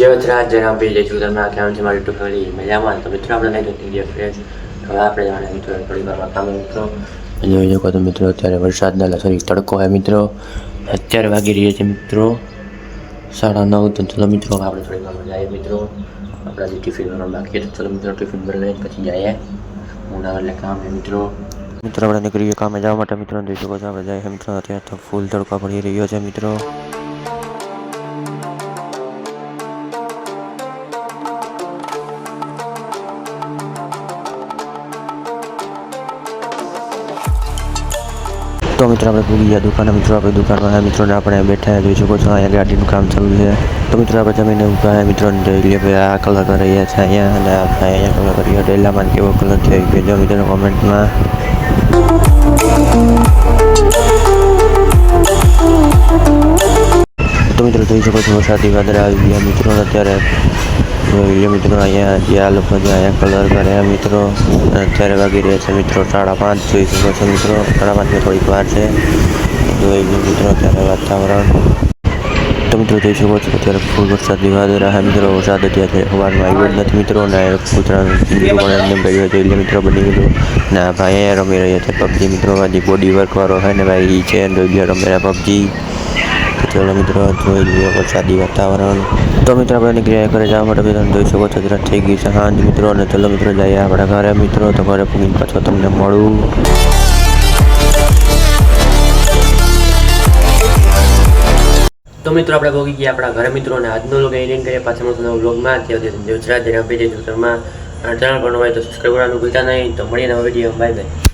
જયવતરાજ જયરામભાઈ જય છું તમને કેમ છે મારી યુટ્યુબ ફેમિલી મજામાં તો મિત્રો આપણે નહીં જોતી ફ્રેન્ડ હવે આપણે જવાના મિત્રો થોડી વારમાં કામ મિત્રો જોઈ શકો તો મિત્રો અત્યારે વરસાદના સોરી તડકો હોય મિત્રો અત્યારે વાગી રહ્યા છે મિત્રો 9:30 તો ચલો મિત્રો આપણે થોડી વારમાં જઈએ મિત્રો આપણા જે ટિફિન ભરવાનું બાકી તો ચલો મિત્રો ટિફિન ભરી લઈને પછી જઈએ મોડા એટલે કામ છે મિત્રો આપણે નીકળીએ કામે જવા માટે મિત્રો જોઈ શકો છો આપણે જઈએ મિત્રો અત્યારે તો ફૂલ તડકો પડી રહ્યો છે મિત્રો तो मित्र આપણે પૂરી ગયા દુકાને મિત્રો આપણે દુકાનમાં મિત્રોને આપણે બેઠા જોઈ શકો છો અહીંયા ગાડીનું કામ ચાલુ છે તો મિત્રો આપણે જમીને ઉભા મિત્રોને જોઈ લઈએ ભાઈ આ કલર કરી રહ્યા છે અહીંયા અને આપણે અહીંયા કલર કરીએ ડેલામાં કેવો કલર છે એ કહેજો મિત્રો કોમેન્ટમાં તો મિત્રો જોઈ શકો છો વરસાદી વાદળા આવી ગયા મિત્રો અત્યારે મિત્રો અહીંયા જે આ લોકો જે અહીંયા કલર કર્યા મિત્રો અત્યારે વાગી રહ્યા છે મિત્રો 5:30 જોઈ શકો છો મિત્રો 5:30 થોડીક વાર છે જોઈ મિત્રો અત્યારે વાતાવરણ તો મિત્રો જોઈ શકો છો અત્યારે ફૂલ વરસાદી વાદળા છે મિત્રો વરસાદ અત્યારે સવારમાં આવ્યો જ નથી મિત્રો ને કૂતરાનું પણ એમને ગયું જોઈ લે મિત્રો બની ગયું ને આ ભાઈ અહીંયા રમી રહ્યા છે પબજી મિત્રો હજી બોડી વર્કવાળો છે ને ભાઈ છે જોઈ રમેલા પબજી ચલો મિત્રો જોઈ લઈએ વરસાદી વાતાવરણ તો મિત્રો આપણે નીકળ્યા ઘરે જવા માટે મિત્રો જોઈ શકો છો તરત થઈ ગઈ છે સાંજ મિત્રો અને ચલો મિત્રો જઈએ આપણા ઘરે મિત્રો તો ઘરે પૂરીને પાછો તમને મળું તો મિત્રો આપણે ભોગી ગયા આપણા ઘરે મિત્રો અને આજનો લોગ એડિટ કરીએ પાછળ નવો વ્લોગમાં ત્યાં જયવતરાજ જયરામભાઈ જય છું શર્મા ચેનલ પર હોય તો સબસ્ક્રાઈબ કરવાનું ભૂલતા નહીં તો મળીએ નવા વિડીયો બાય બાય